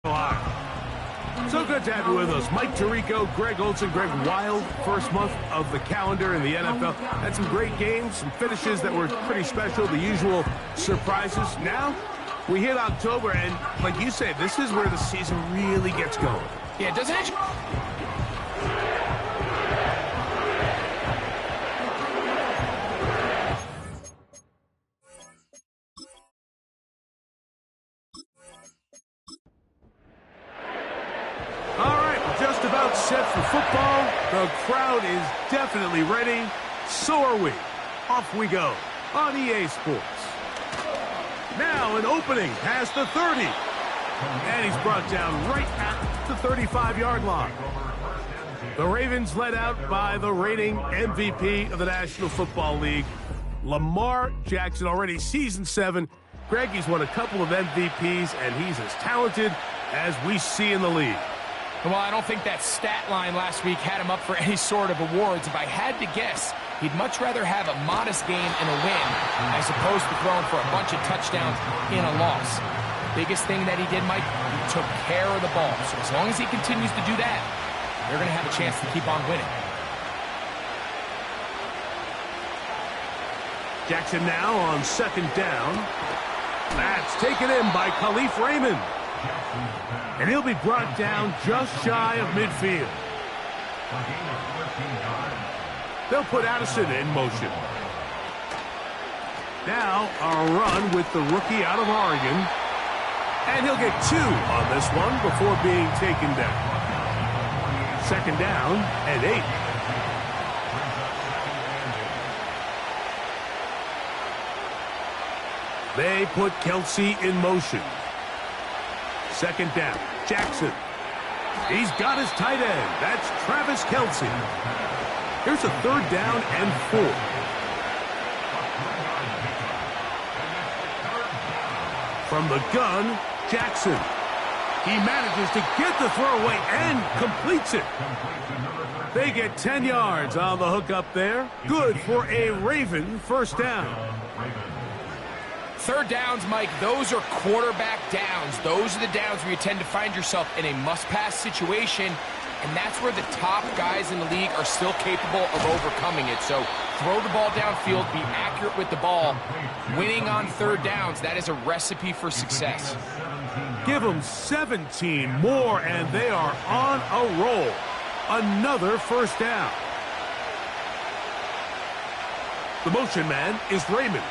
So good to have you with us. Mike Tirico, Greg Olsen, Greg Wild. First month of the calendar in the NFL. Had some great games, some finishes that were pretty special, the usual surprises. Now, we hit October, and like you say, this is where the season really gets going. Yeah, doesn't it? Just about set for football. The crowd is definitely ready. So are we. Off we go on EA Sports. Now an opening past the 30. And he's brought down right at the 35-yard line. The Ravens led out by the reigning MVP of the National Football League, Lamar Jackson, already season 7. Greg, he's won a couple of MVPs, and he's as talented as we see in the league. Well, I don't think that stat line last week had him up for any sort of awards. If I had to guess, he'd much rather have a modest game and a win as opposed to throwing for a bunch of touchdowns in a loss. Biggest thing that he did, Mike, he took care of the ball. So as long as he continues to do that, they're going to have a chance to keep on winning. Jackson now on second down. That's taken in by Khalif Raymond. And he'll be brought down just shy of midfield. They'll put Addison in motion. Now a run with the rookie out of Oregon. And he'll get 2 on this one before being taken down. Second down and 8. They put Kelce in motion. Second down, Jackson. He's got his tight end. That's Travis Kelce. Here's a third down and 4. From the gun, Jackson. He manages to get the throwaway and completes it. They get 10 yards on the hook up there. Good for a Raven first down. Third downs, Mike, those are quarterback downs. Those are the downs where you tend to find yourself in a must-pass situation, and that's where the top guys in the league are still capable of overcoming it. So throw the ball downfield, be accurate with the ball. Winning on third downs, that is a recipe for success. Give them 17 more, and they are on a roll. Another first down. The motion man is Raymond.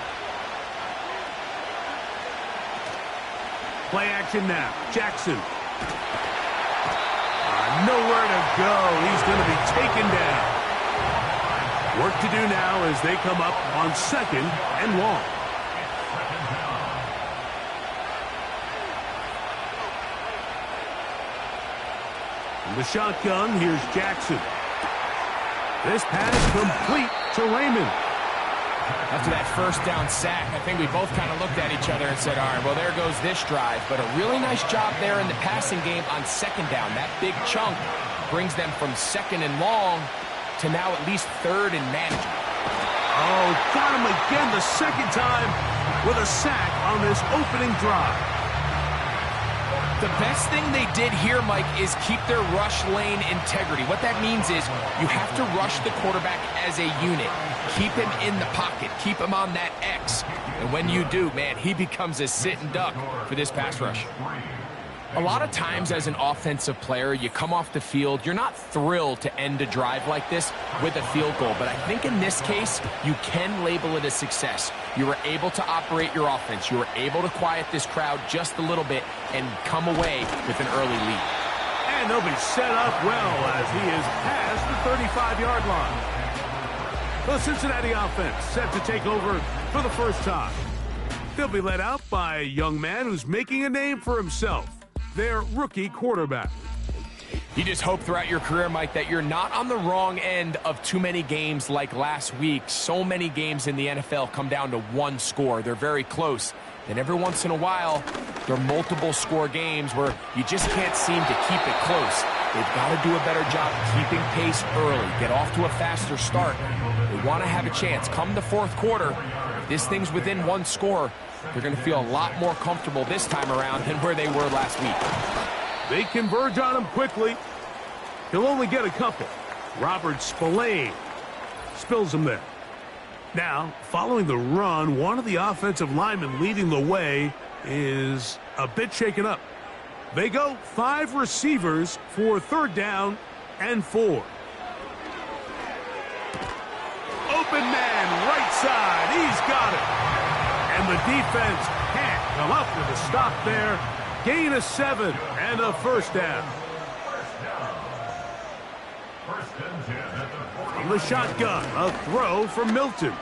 Play action now. Jackson. Nowhere to go. He's going to be taken down. Work to do now as they come up on second and long. In the shotgun, here's Jackson. This pass complete to Raymond. After that first down sack, I think we both kind of looked at each other and said, all right, well, there goes this drive. But a really nice job there in the passing game on second down. That big chunk brings them from second and long to now at least third and manageable. Oh, got him again the second time with a sack on this opening drive. The best thing they did here, Mike, is keep their rush lane integrity. What that means is you have to rush the quarterback as a unit. Keep him in the pocket. Keep him on that X. And when you do, man, he becomes a sitting duck for this pass rush. A lot of times as an offensive player, you come off the field, you're not thrilled to end a drive like this with a field goal. But I think in this case, you can label it a success. You were able to operate your offense. You were able to quiet this crowd just a little bit and come away with an early lead. And they'll be set up well as he is past the 35-yard line. The Cincinnati offense set to take over for the first time. They'll be led out by a young man who's making a name for himself, their rookie quarterback. You just hope throughout your career, Mike, that you're not on the wrong end of too many games like last week. So many games in the NFL come down to one score. They're very close. And every once in a while, there are multiple score games where you just can't seem to keep it close. They've got to do a better job keeping pace early, get off to a faster start. They want to have a chance. Come the fourth quarter, if this thing's within one score, they're going to feel a lot more comfortable this time around than where they were last week. They converge on him quickly. He'll only get a couple. Robert Spillane spills him there. Now, following the run, one of the offensive linemen leading the way is a bit shaken up. They go 5 receivers for 3rd down and 4. Open man, right side. He's got it. And the defense can't come up with a stop there. Gain of 7 and a 1st down. From the shotgun, a throw from Milton.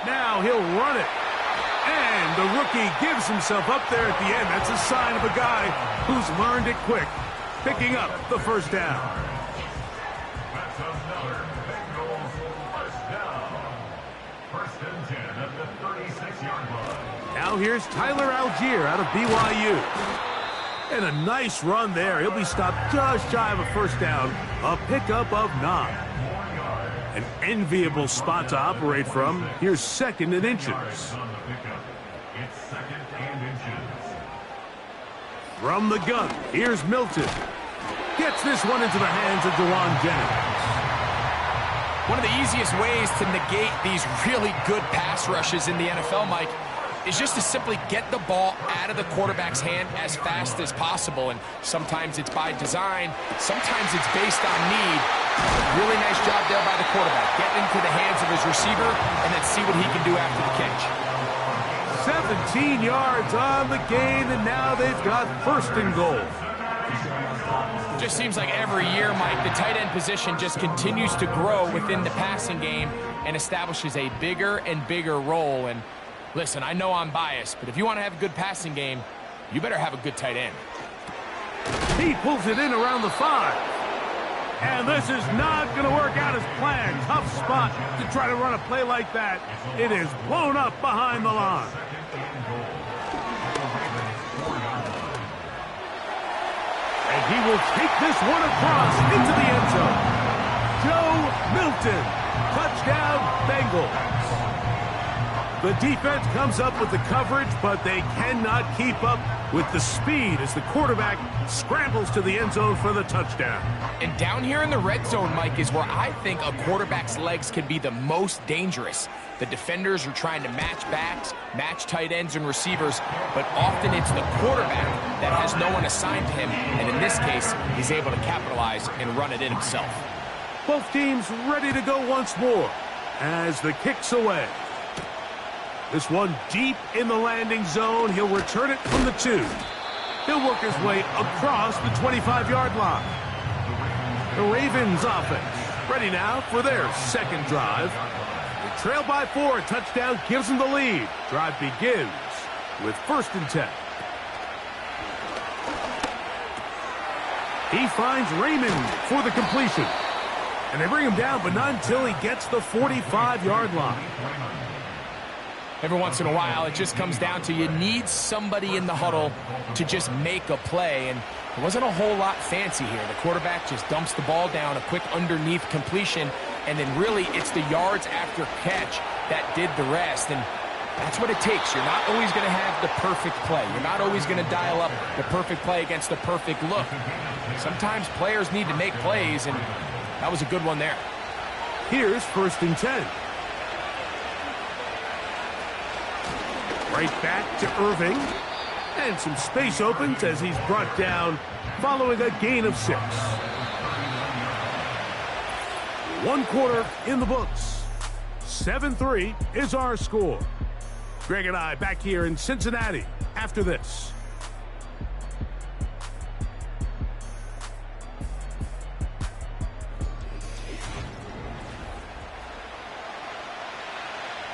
Now he'll run it. And the rookie gives himself up there at the end. That's a sign of a guy who's learned it quick, picking up the 1st down. That's another Bengals 1st down. 1st and 10 at the 36-yard line. Now here's Tyler Algier out of BYU. And a nice run there. He'll be stopped just shy of a 1st down. A pickup of 9. An enviable spot to operate from. Here's 2nd and inches. It's 2nd and inches. From the gun, here's Milton. Gets this one into the hands of Jauan Jennings. One of the easiest ways to negate these really good pass rushes in the NFL, Mike, is just to simply get the ball out of the quarterback's hand as fast as possible. And sometimes it's by design, sometimes it's based on need. Really nice job there by the quarterback. Get into the hands of his receiver and then see what he can do after the catch. 17 yards on the gain, and now they've got 1st and goal. Just seems like every year, Mike, the tight end position just continues to grow within the passing game and establishes a bigger and bigger role. And listen, I know I'm biased, but if you want to have a good passing game, you better have a good tight end. He pulls it in around the 5. And this is not going to work out as planned. Tough spot to try to run a play like that. It is blown up behind the line. And he will take this one across into the end zone. Joe Milton. Touchdown, Bengals. The defense comes up with the coverage, but they cannot keep up with the speed as the quarterback scrambles to the end zone for the touchdown. And down here in the red zone, Mike, is where I think a quarterback's legs can be the most dangerous. The defenders are trying to match backs, match tight ends and receivers, but often it's the quarterback that has no one assigned to him, and in this case, he's able to capitalize and run it in himself. Both teams ready to go once more as the kick's away. This one deep in the landing zone. He'll return it from the 2. He'll work his way across the 25-yard line. The Ravens offense ready now for their 2nd drive. They trail by 4. Touchdown gives them the lead. Drive begins with 1st and 10. He finds Raymond for the completion. And they bring him down, but not until he gets the 45-yard line. Every once in a while, it just comes down to you need somebody in the huddle to just make a play, and it wasn't a whole lot fancy here. The quarterback just dumps the ball down, a quick underneath completion, and then really it's the yards after catch that did the rest, and that's what it takes. You're not always going to have the perfect play. You're not always going to dial up the perfect play against the perfect look. Sometimes players need to make plays, and that was a good one there. Here's 1st and 10. Right back to Irving. And some space opens as he's brought down following a gain of 6. 1 quarter in the books. 7-3 is our score. Greg and I back here in Cincinnati after this.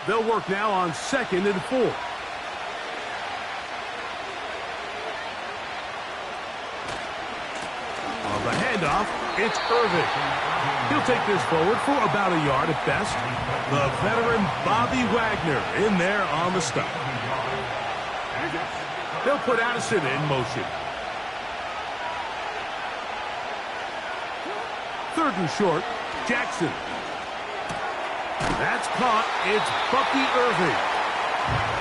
They'll work now on 2nd and 4. On the handoff, it's Irving. He'll take this forward for about a yard at best. The veteran Bobby Wagner in there on the stop. They'll put Addison in motion. 3rd and short, Jackson. That's caught. It's Bucky Irving.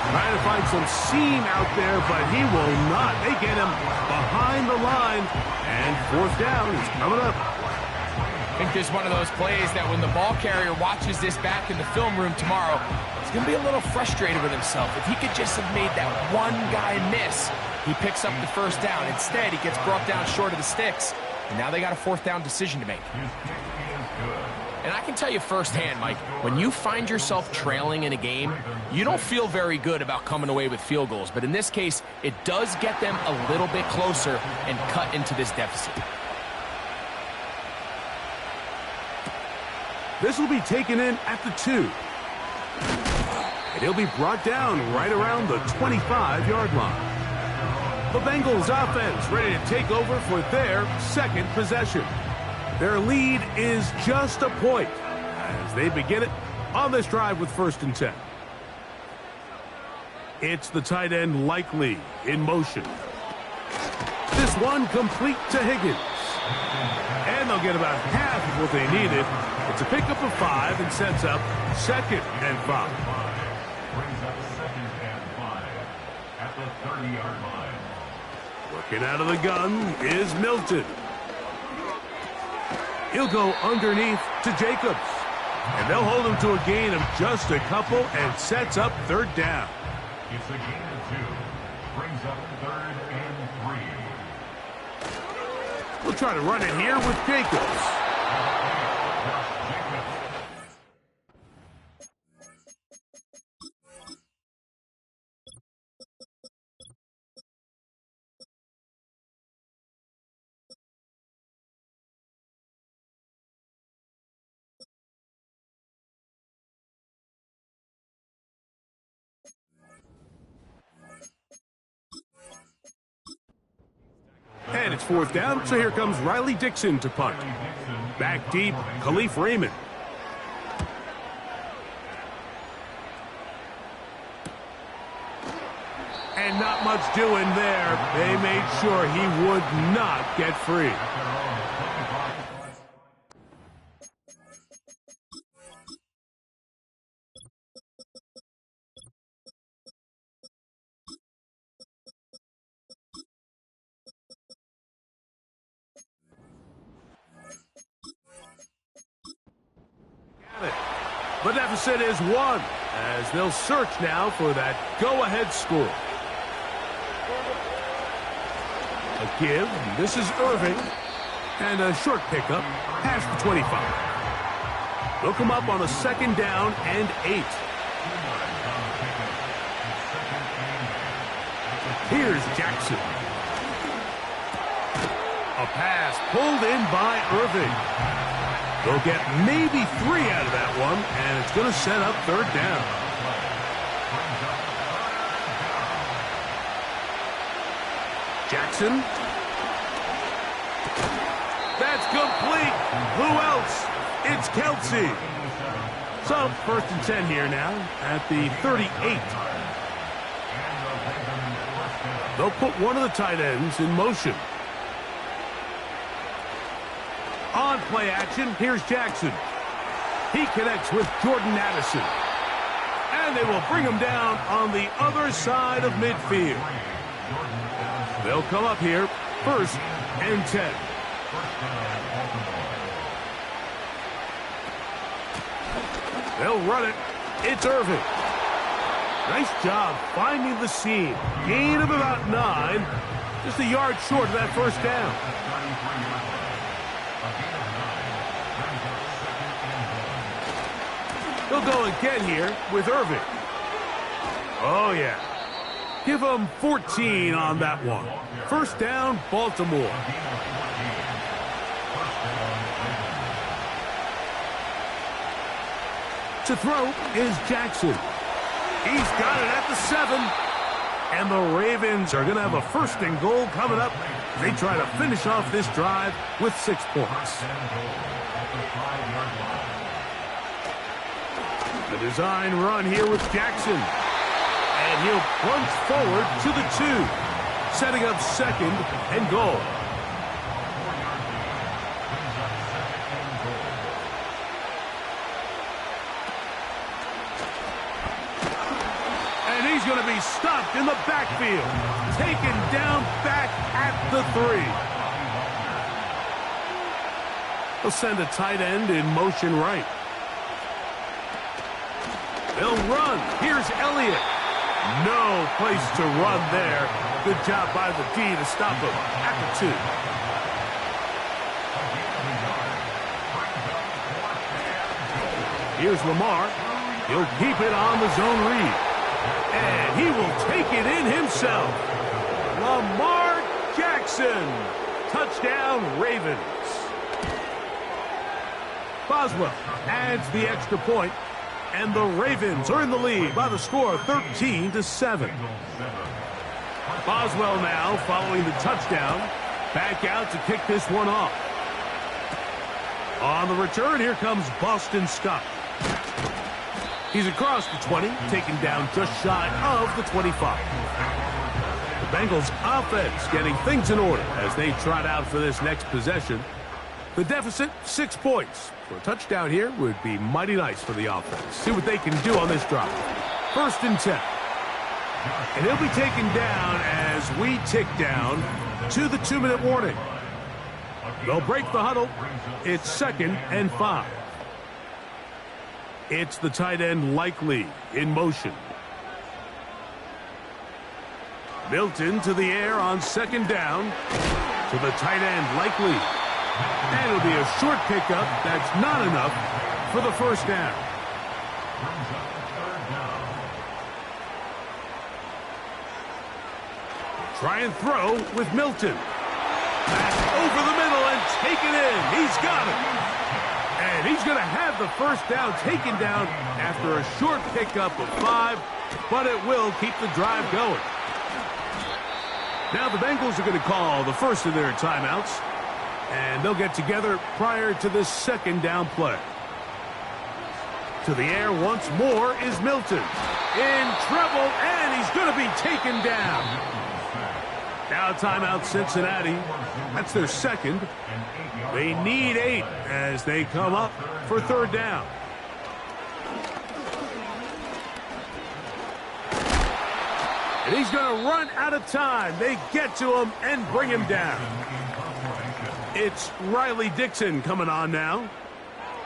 Trying to find some seam out there, but he will not. They get him behind the line, and fourth down is coming up. I think this is one of those plays that when the ball carrier watches this back in the film room tomorrow, he's going to be a little frustrated with himself. If he could just have made that one guy miss, he picks up the first down. Instead, he gets brought down short of the sticks, and now they got a fourth down decision to make. And I can tell you firsthand, Mike, when you find yourself trailing in a game, you don't feel very good about coming away with field goals. But in this case, it does get them a little bit closer and cut into this deficit. This will be taken in at the 2. And he'll be brought down right around the 25-yard line. The Bengals offense ready to take over for their second possession. Their lead is just a point as they begin it on this drive with 1st and 10. It's the tight end Likely in motion. This one complete to Higgins. And they'll get about half of what they needed. It's a pickup of 5 and sets up 2nd and 5. Brings up 2nd and 5 at the 30-yard line. Working out of the gun is Milton. He'll go underneath to Jacobs. And they'll hold him to a gain of just a couple and sets up 3rd down. It's a gain of 2. Brings up 3rd and 3. We'll try to run it here with Jacobs. And it's 4th down, so here comes Riley Dixon to punt. Back deep, Khalif Raymond. And not much doing there. They made sure he would not get free. The deficit is 1, as they'll search now for that go-ahead score. A give, this is Irving, and a short pickup, past the 25. They'll come up on a 2nd down and 8. Here's Jackson. A pass pulled in by Irving. They'll get maybe 3 out of that one, and it's going to set up 3rd down. Jackson. That's complete. Who else? It's Kelsey. So, 1st and 10 here now at the 38. They'll put one of the tight ends in motion. On play action, here's Jackson. He connects with Jordan Addison. And they will bring him down on the other side of midfield. They'll come up here, 1st and 10. They'll run it. It's Irving. Nice job finding the seam. Gain of about 9. Just a yard short of that 1st down. They'll go again here with Irving. Oh, yeah. Give them 14 on that one. 1st down, Baltimore. To throw is Jackson. He's got it at the 7. And the Ravens are going to have a 1st and goal coming up. They try to finish off this drive with 6 points. The design run here with Jackson. And he'll plunge forward to the 2. Setting up 2nd and goal. going to be stopped in the backfield. Taken down back at the 3. They'll send a tight end in motion right. They'll run. Here's Elliott. No place to run there. Good job by the D to stop him at the 2. Here's Lamar. He'll keep it on the zone read. And he will take it in himself. Lamar Jackson. Touchdown, Ravens. Boswell adds the extra point, and the Ravens are in the lead by the score of 13-7. Boswell now, following the touchdown, back out to kick this one off. On the return, here comes Boston Scott. He's across the 20, taken down just shy of the 25. The Bengals offense getting things in order as they trot out for this next possession. The deficit, 6 points. For a touchdown here would be mighty nice for the offense. See what they can do on this drive. 1st and 10. And he'll be taken down as we tick down to the 2-minute warning. They'll break the huddle. It's 2nd and 5. It's the tight end Likely in motion. Milton to the air on 2nd down. To the tight end Likely. And it'll be a short pickup. That's not enough for the 1st down. Try and throw with Milton. Back over the middle and taken in. He's got it. And he's going to have the 1st down taken down after a short pickup of 5, but it will keep the drive going. Now the Bengals are going to call the first of their timeouts, and they'll get together prior to this 2nd down play. To the air once more is Milton. In trouble, and he's going to be taken down. Now timeout Cincinnati. That's their 2nd. They need 8 as they come up for 3rd down. And he's going to run out of time. They get to him and bring him down. It's Riley Dixon coming on now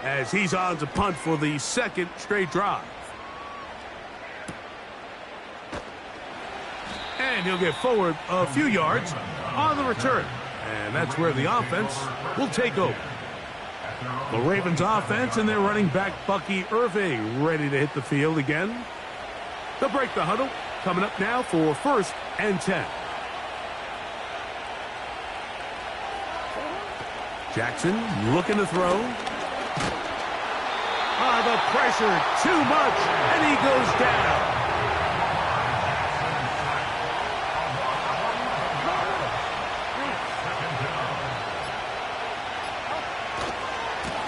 as he's on to punt for the 2nd straight drive. And he'll get forward a few yards on the return. And that's where the offense will take over. The Ravens offense and their running back Bucky Irving ready to hit the field again. They'll break the huddle. Coming up now for 1st and 10. Jackson looking to throw. The pressure, too much, and he goes down.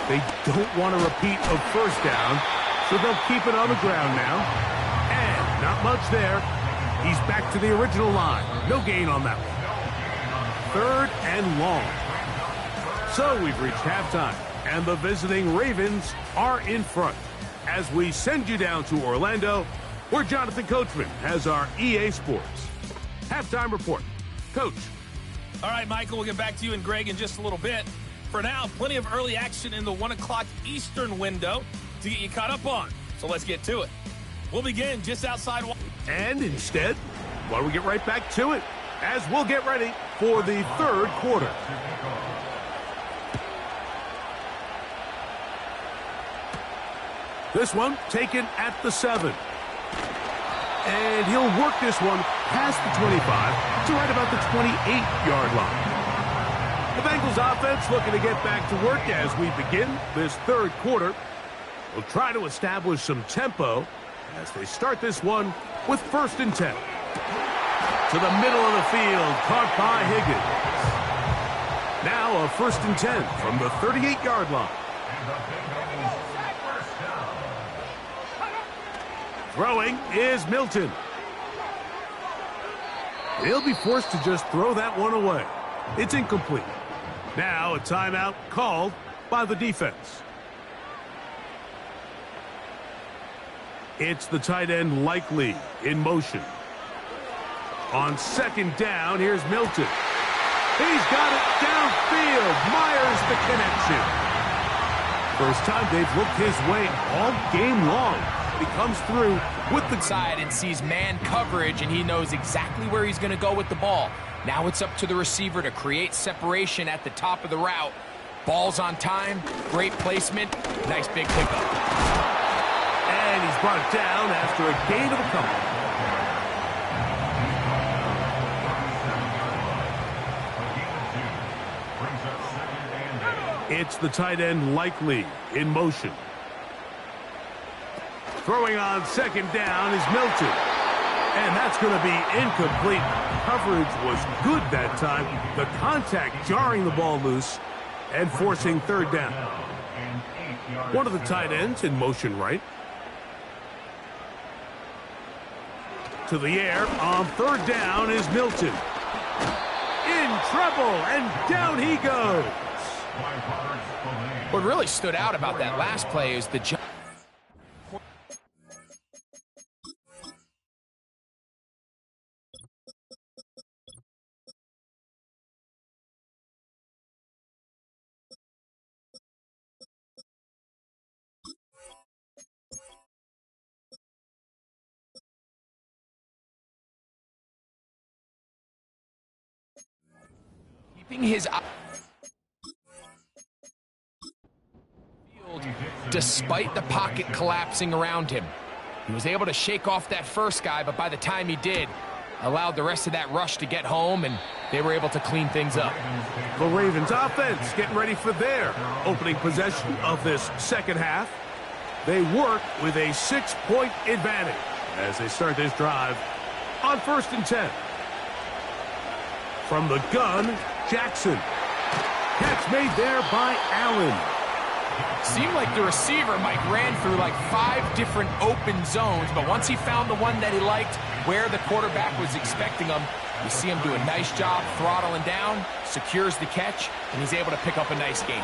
They don't want a repeat of 1st down, so they'll keep it on the ground now. And not much there. He's back to the original line. No gain on that one. 3rd and long. So we've reached halftime, and the visiting Ravens are in front. As we send you down to Orlando, where Jonathan Coachman has our EA Sports halftime report. Coach. All right, Michael, we'll get back to you and Greg in just a little bit. For now, plenty of early action in the 1 o'clock Eastern window to get you caught up on. So let's get to it. We'll begin just outside. And instead, why don't we get right back to it as we'll get ready for the 3rd quarter. This one taken at the 7. And he'll work this one past the 25 to right about the 28-yard line. The Bengals offense looking to get back to work as we begin this 3rd quarter. We'll try to establish some tempo as they start this one with 1st and 10. To the middle of the field, caught by Higgins. Now a 1st and 10 from the 38-yard line. Throwing is Milton. He'll be forced to just throw that one away. It's incomplete. Now a timeout called by the defense. It's the tight end Likely in motion. On second down, here's Milton. He's got it downfield. Myers the connection. First time they've looked his way all game long. He comes through with the side and sees man coverage, and he knows exactly where he's going to go with the ball. Now it's up to the receiver to create separation at the top of the route. Ball's on time, great placement, nice big pickup. And he's brought down after a gain of a couple. It's the tight end Likely in motion. Throwing on second down is Milton. And that's going to be incomplete. Coverage was good that time. The contact jarring the ball loose and forcing third down. One of the tight ends in motion right. To the air on third down is Milton. In trouble, and down he goes. What really stood out about that last play is the jump. Keeping his eye despite the pocket collapsing around him. He was able to shake off that first guy, but by the time he did, allowed the rest of that rush to get home, and they were able to clean things up. The Ravens offense getting ready for their opening possession of this second half. They work with a 6-point advantage as they start this drive on 1st and 10. From the gun, Jackson. Catch made there by Allen. Seemed like the receiver, Mike, ran through like 5 different open zones, but once he found the one that he liked, where the quarterback was expecting him, you see him do a nice job throttling down, secures the catch, and he's able to pick up a nice gain.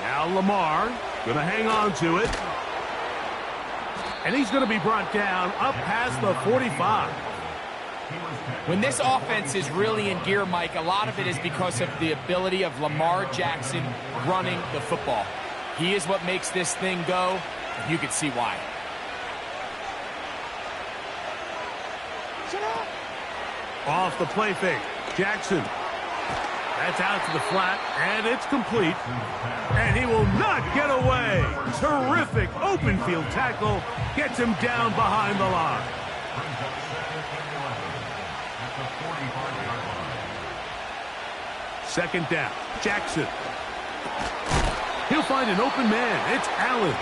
Now Lamar going to hang on to it. And he's going to be brought down up past the 45. When this offense is really in gear, Mike, a lot of it is because of the ability of Lamar Jackson running the football. He is what makes this thing go, and you can see why. Off the play fake, Jackson. That's out to the flat, and it's complete. And he will not get away. Terrific open field tackle. Gets him down behind the line. Second down, Jackson. He'll find an open man. It's Allen.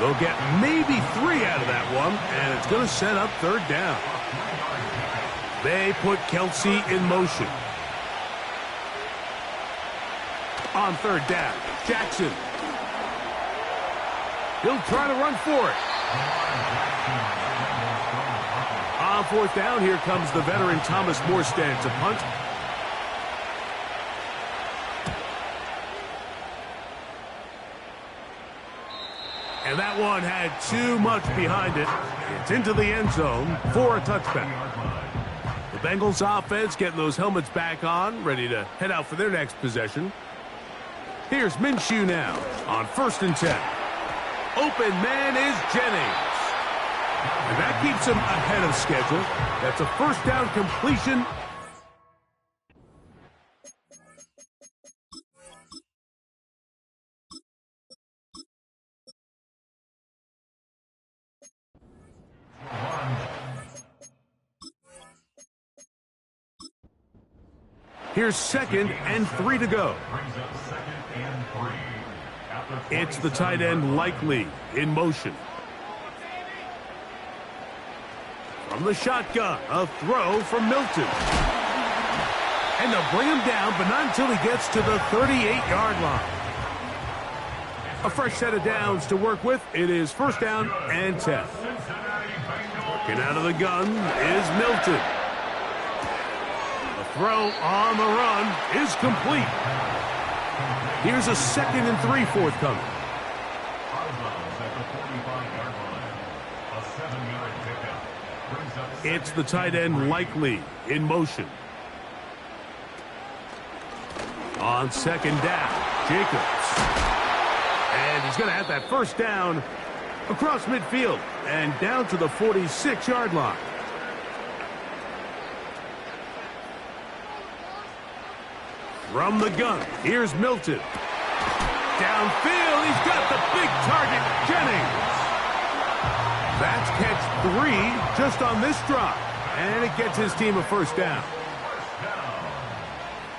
They'll get maybe 3 out of that one, and it's going to set up third down. They put Kelsey in motion. On third down, Jackson. He'll try to run for it. On fourth down, here comes the veteran Thomas Morstead to punt. And that one had too much behind it. It's into the end zone for a touchback. The Bengals offense getting those helmets back on, ready to head out for their next possession. Here's Minshew now on 1st and 10. Open man is Jennings. And that keeps him ahead of schedule. That's a first down completion. Here's 2nd and 3 to go. It's the tight end Likely in motion. From the shotgun, a throw from Milton. And they'll bring him down, but not until he gets to the 38-yard line. A fresh set of downs to work with. It is 1st down and 10. Working out of the gun is Milton. The throw on the run is complete. Here's a 2nd and 3 forthcoming. 7-yard pickup. Brings up It's the tight end Likely in motion. On second down, Jacobs. And he's going to have that first down across midfield and down to the 46-yard line. From the gun, here's Milton. Downfield, he's got the big target, Jennings. That's catch 3 just on this drive, and it gets his team a first down.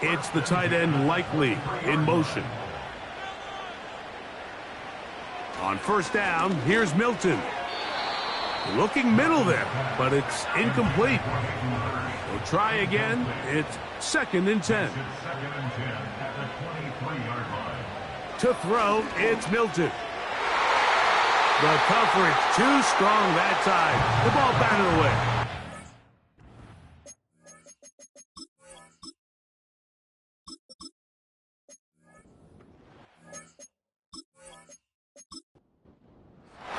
It's the tight end Likely in motion. On first down, here's Milton. Looking middle there, but it's incomplete. We'll try again. It's 2nd and 10. Second and 10 at the 23-yard line. To throw, it's Milton. The coverage too strong that time. The ball batted away.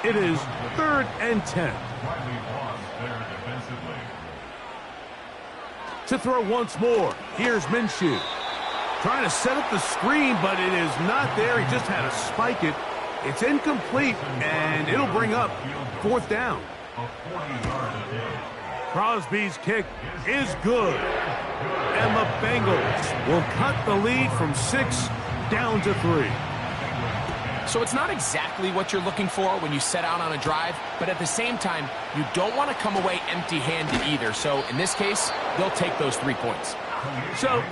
It is 3rd and 10. Riley paused there defensively. To throw once more. Here's Minshew. Trying to set up the screen, but it is not there. He just had to spike it. It's incomplete, and it'll bring up 4th down. A 40-yard attempt. Crosby's kick is good. And the Bengals will cut the lead from 6 down to 3. So it's not exactly what you're looking for when you set out on a drive, but at the same time, you don't want to come away empty-handed either. So in this case, they'll take those 3 points. So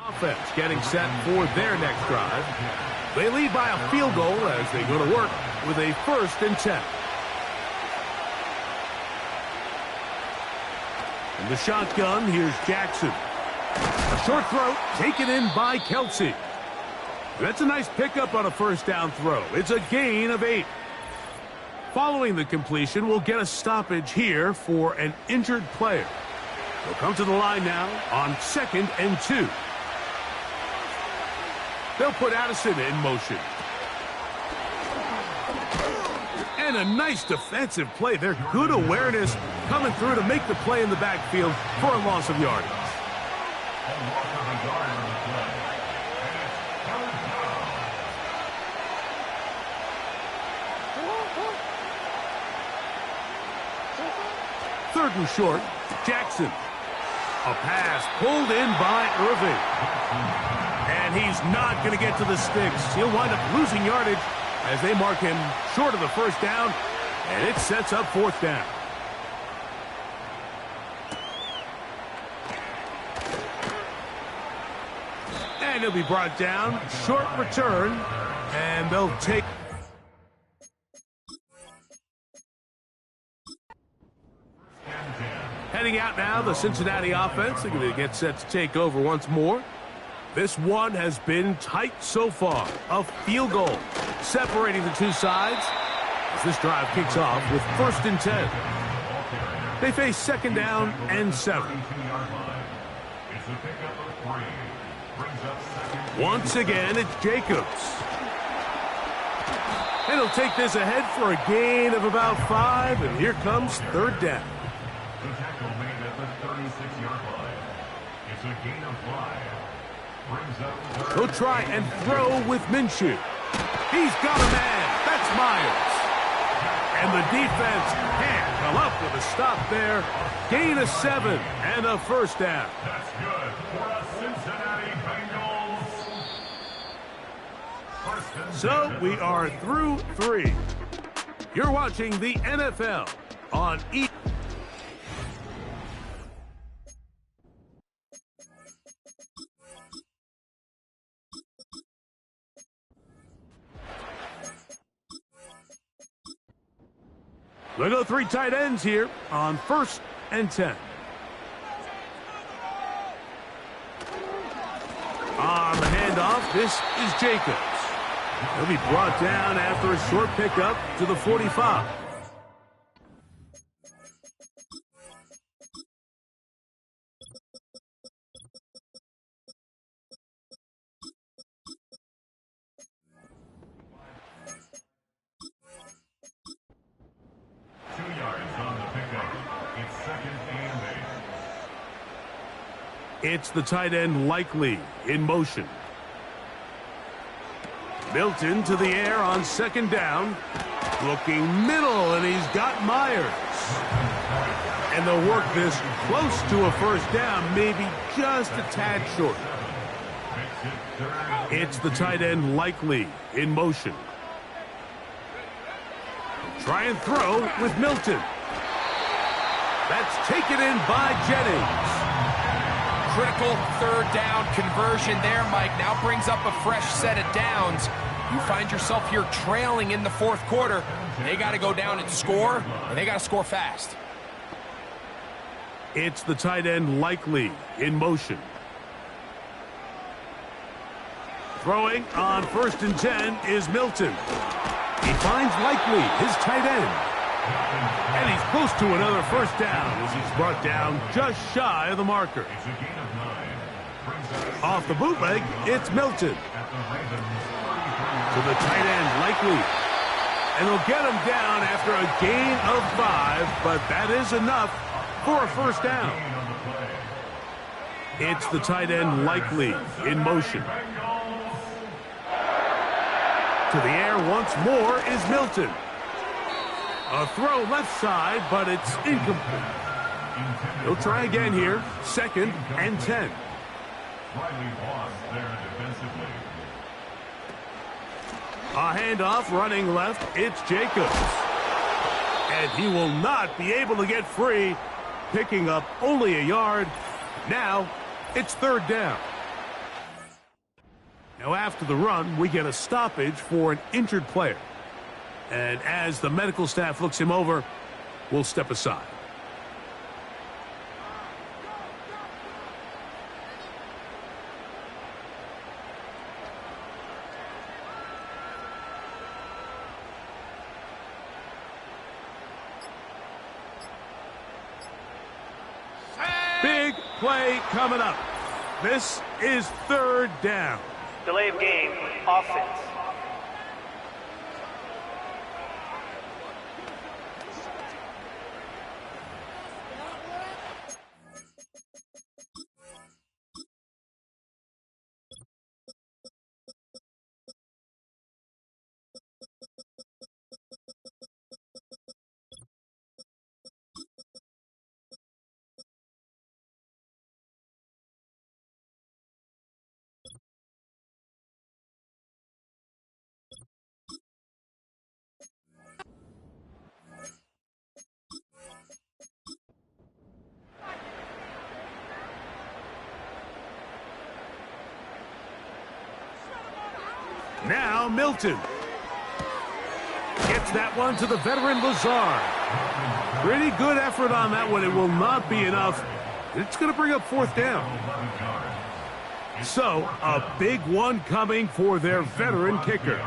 offense getting set for their next drive. They lead by a field goal as they go to work with a 1st and 10. In the shotgun, here's Jackson. A short throw taken in by Kelsey. That's a nice pickup on a first down throw. It's a gain of 8. Following the completion, we'll get a stoppage here for an injured player. They'll come to the line now on 2nd and 2. They'll put Addison in motion. And a nice defensive play. They're good awareness coming through to make the play in the backfield for a loss of yardage. A loss of a yard on the play. And it's 3rd and short, Jackson. A pass pulled in by Irving. And he's not going to get to the sticks. He'll wind up losing yardage as they mark him short of the first down, and it sets up 4th down. And he'll be brought down. Short return, and they'll take... Heading out now, the Cincinnati offense. They're going to get set to take over once more. This one has been tight so far. A field goal separating the two sides as this drive kicks off with 1st and 10. They face 2nd down and 7. Once again, it's Jacobs. And he'll take this ahead for a gain of about 5, and here comes 3rd down. The tackle made at the 36-yard line. It's a gain of 5. Brings up He'll try and throw with Minshew. He's got a man. That's Myers. And the defense can't come up with a stop there. Gain of 7 and a first down. That's good for a Cincinnati Bengals. So we are through 3. You're watching the NFL on E. They'll go 3 tight ends here on 1st and 10. On the handoff, this is Jacobs. He'll be brought down after a short pickup to the 45. It's the tight end Likely in motion. Milton to the air on second down. Looking middle, and he's got Myers. And they'll work this close to a first down, maybe just a tad short. It's the tight end Likely in motion. Try and throw with Milton. That's taken in by Jennings. Critical third down conversion there, Mike. Now brings up a fresh set of downs. You find yourself here trailing in the fourth quarter. They got to go down and score, and they got to score fast. It's the tight end Likely in motion. Throwing on 1st and 10 is Milton. He finds Likely, his tight end. And he's close to another first down as he's brought down just shy of the marker. Off the bootleg, it's Milton. To the tight end, Likely. And they'll get him down after a gain of 5, but that is enough for a first down. It's the tight end Likely in motion. To the air once more is Milton. A throw left side, but it's incomplete. He'll try again here. 2nd and 10. A handoff running left. It's Jacobs. And he will not be able to get free, picking up only a yard. Now it's 3rd down. Now after the run, we get a stoppage for an injured player. And as the medical staff looks him over, we'll step aside. Big play coming up. This is 3rd down. Delay of game, offense. Now Milton gets that one to the veteran Lazard. Pretty good effort on that one. It will not be enough. It's going to bring up 4th down. So a big one coming for their veteran kicker.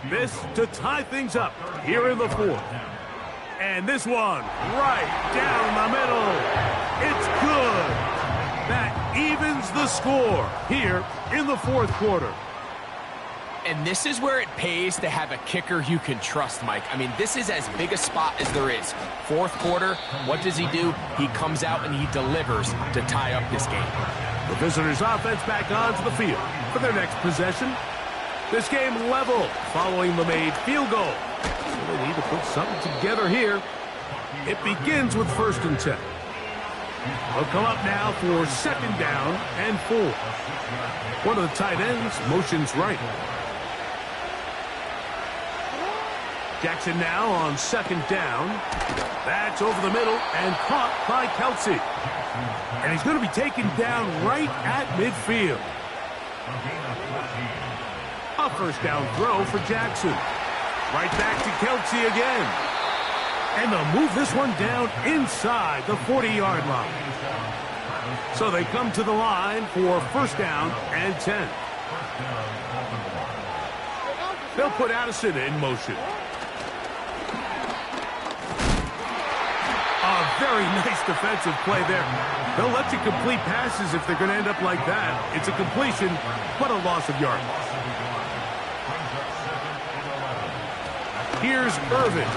This to tie things up here in the 4th. And this one right down the middle. It's good. That evens the score here in the 4th quarter. And this is where it pays to have a kicker you can trust, Mike. I mean, this is as big a spot as there is. 4th quarter, what does he do? He comes out and he delivers to tie up this game. The visitors' offense back onto the field for their next possession. This game level following the made field goal. So they need to put something together here. It begins with 1st and 10. They'll come up now for 2nd down and 4. One of the tight ends motions right. Jackson now on 2nd down. That's over the middle and caught by Kelsey. And he's going to be taken down right at midfield. A first down throw for Jackson. Right back to Kelsey again. And they'll move this one down inside the 40-yard line. So they come to the line for 1st down and 10. They'll put Addison in motion. A very nice defensive play there. They'll let you complete passes if they're going to end up like that. It's a completion, but a loss of yards. Here's Irvin.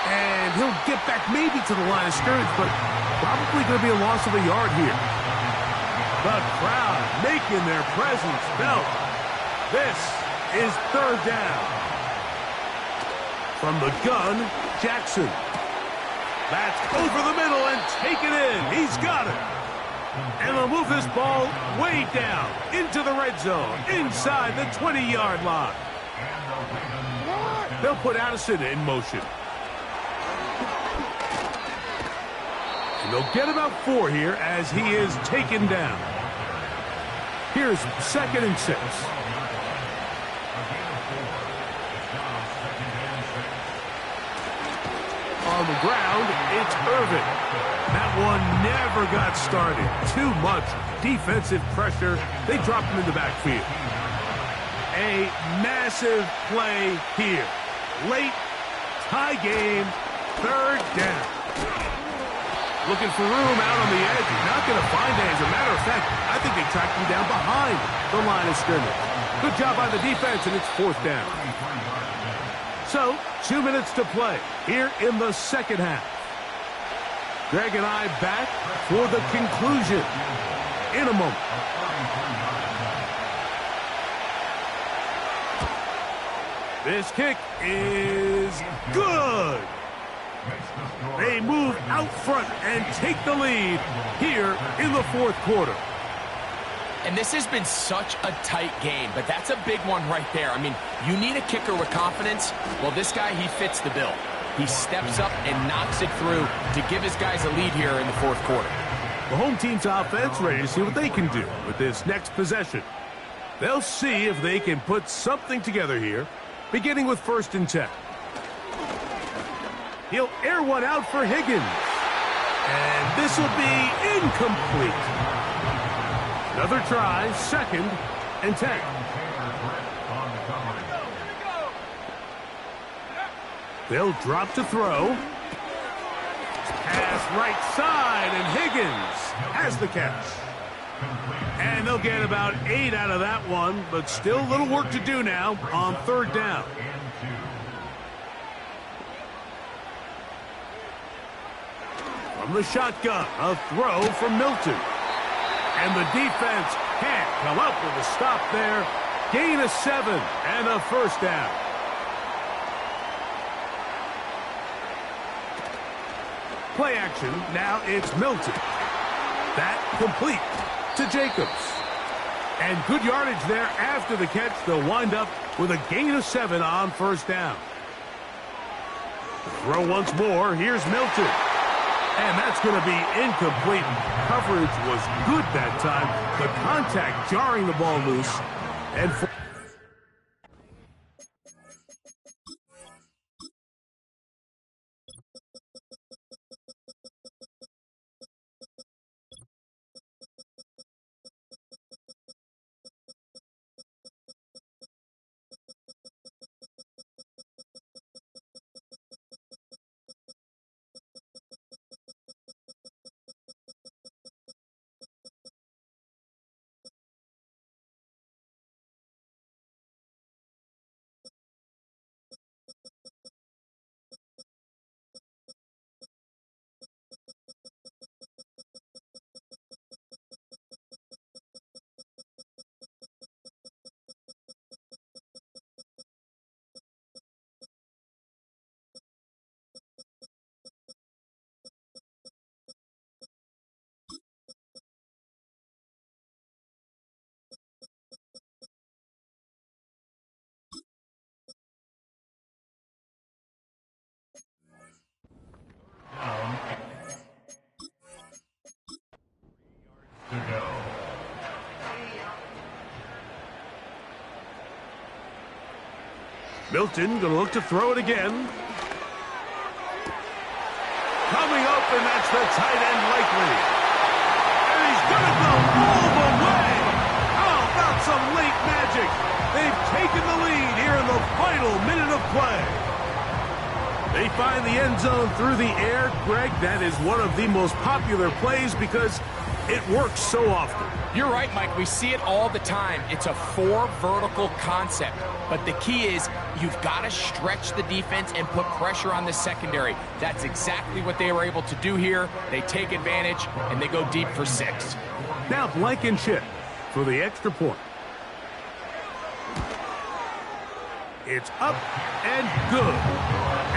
And he'll get back maybe to the line of scrimmage, but probably going to be a loss of a yard here. The crowd making their presence felt. This is third down. From the gun, Jackson. That's over the middle and taken in. He's got it. And they'll move this ball way down into the red zone, inside the 20-yard line. They'll put Addison in motion. And they'll get about 4 here as he is taken down. Here's 2nd and 6. On the ground, it's Irvin. That one never got started. Too much defensive pressure. They dropped him in the backfield. A massive play here. Late, tie game, third down. Looking for room out on the edge. Not going to find it. As a matter of fact, I think they tracked him down behind the line of scrimmage. Good job by the defense, and it's 4th down. So, 2 minutes to play here in the second half. Greg and I back for the conclusion in a moment. This kick is good. They move out front and take the lead here in the 4th quarter. And this has been such a tight game, but that's a big one right there. I mean, you need a kicker with confidence. Well, this guy, he fits the bill. He steps up and knocks it through to give his guys a lead here in the 4th quarter. The home team's offense ready to see what they can do with this next possession. They'll see if they can put something together here, beginning with 1st and 10. He'll air one out for Higgins. And this will be incomplete. Another try, 2nd and 10. They'll drop to throw. Pass right side, and Higgins has the catch. And they'll get about 8 out of that one, but still a little work to do now on 3rd down. From the shotgun, a throw from Milton. And the defense can't come up with a stop there. Gain of 7 and a 1st down. Play action, now it's Milton. That complete to Jacobs. And good yardage there after the catch. They'll wind up with a gain of 7 on 1st down. Throw once more, here's Milton. And that's going to be incomplete. Coverage was good that time. The contact jarring the ball loose. And Milton going to look to throw it again. Coming up, and that's the tight end likely. And he's going to go all the way. How about some late magic? They've taken the lead here in the final minute of play. They find the end zone through the air. Greg, that is one of the most popular plays because It works so often. You're right, Mike. We see it all the time. It's a 4 vertical concept. But the key is you've got to stretch the defense and put pressure on the secondary. That's exactly what they were able to do here. They take advantage, and they go deep for 6. Now Blankenship for the extra point. It's up and good.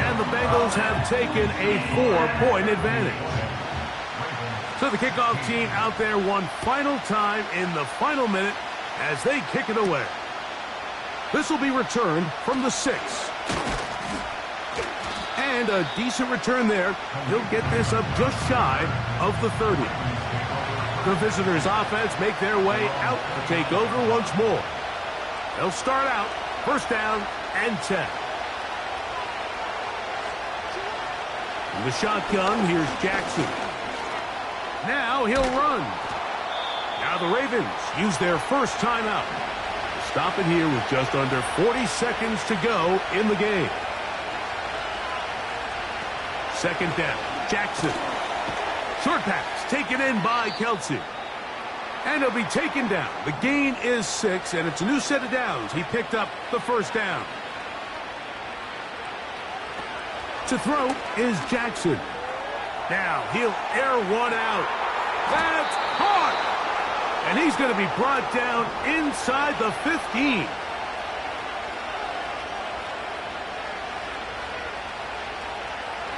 And the Bengals have taken a 4-point advantage. So the kickoff team out there one final time in the final minute as they kick it away. This will be returned from the 6. And a decent return there. He'll get this up just shy of the 30. The visitors' offense make their way out to take over once more. They'll start out first down and 10. In the shotgun, here's Jackson. Now he'll run. Now the Ravens use their first timeout. Stop it here with just under 40 seconds to go in the game. Second down, Jackson. Short pass taken in by Kelsey. And he'll be taken down. The gain is 6, and it's a new set of downs. He picked up the first down. To throw is Jackson. Now he'll air one out. That's caught! And he's going to be brought down inside the 15.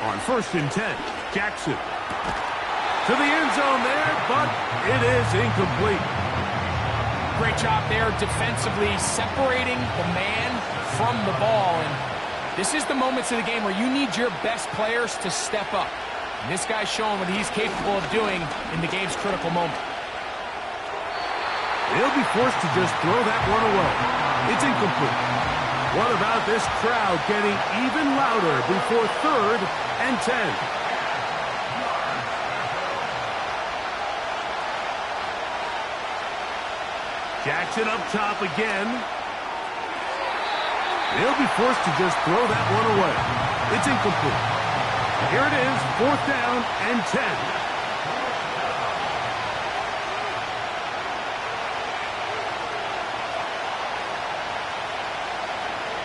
On first and 10, Jackson. To the end zone there, but it is incomplete. Great job there defensively, separating the man from the ball. And this is the moments of the game where you need your best players to step up. And this guy's showing what he's capable of doing in the game's critical moment. He'll be forced to just throw that one away. It's incomplete. What about this crowd getting even louder before third and 10? Jackson up top again. He'll be forced to just throw that one away. It's incomplete. Here it is, fourth down and 10.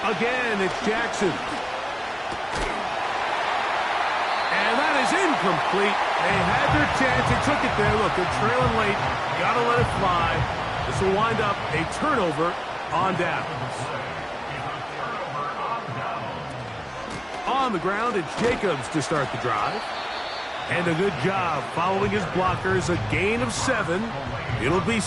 Again, it's Jackson. And that is incomplete. They had their chance. They took it there. Look, they're trailing late. Got to let it fly. This will wind up a turnover on downs. On the ground, it's Jacobs to start the drive. And a good job following his blockers. A gain of 7. It'll be...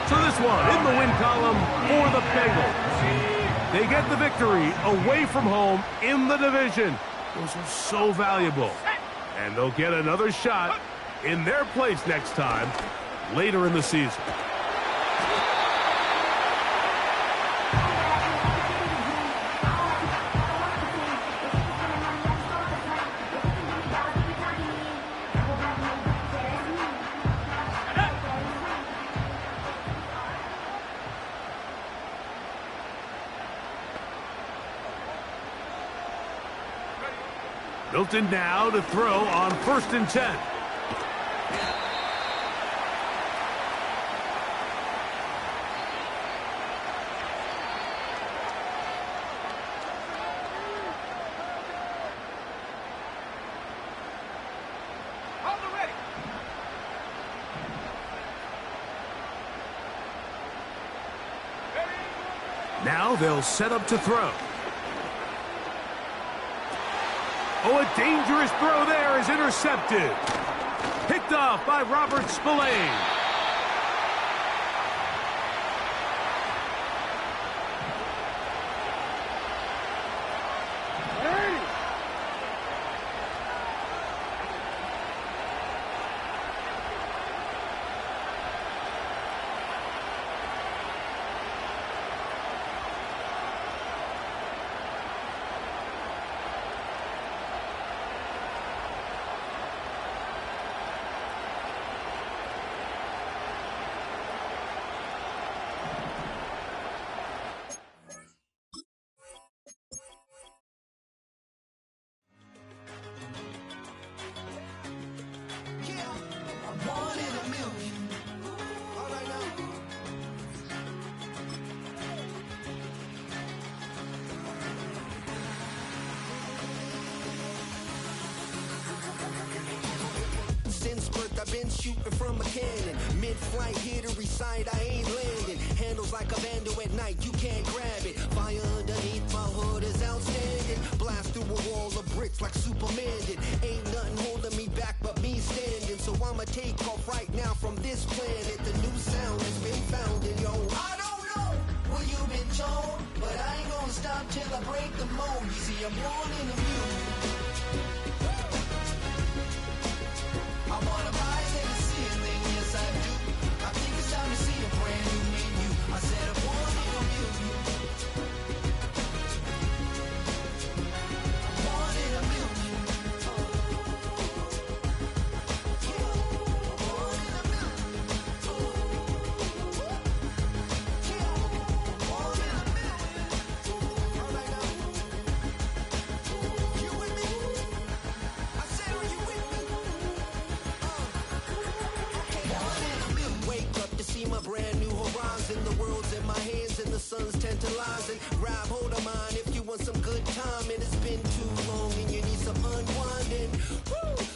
So this one in the win column for the Bengals. They get the victory away from home in the division. Those are so valuable. And they'll get another shot in their place next time later in the season. Milton now to throw on first and 10. Now they'll set up to throw. Oh, a dangerous throw there is intercepted. Picked off by Robert Spillane. I've been shooting from a cannon. Mid-flight, here to recite, I ain't landing. Handles like a vandal at night, you can't grab it. Fire underneath my hood is outstanding. Blast through a wall of bricks like Superman did. Ain't nothing holding me back but me standing. So I'ma take off right now from this planet. The new sound has been found in yo. I don't know what you've been told, but I ain't gonna stop till I break the mold. You see, I'm born in the music. I wanna rise in the ceiling, yes I do. I think it's time to see a brand new menu. I said I'm born in the music. Born in the music. Sun's tantalizing. Grab hold of mine if you want some good time. And it's been too long and you need some unwinding. Woo!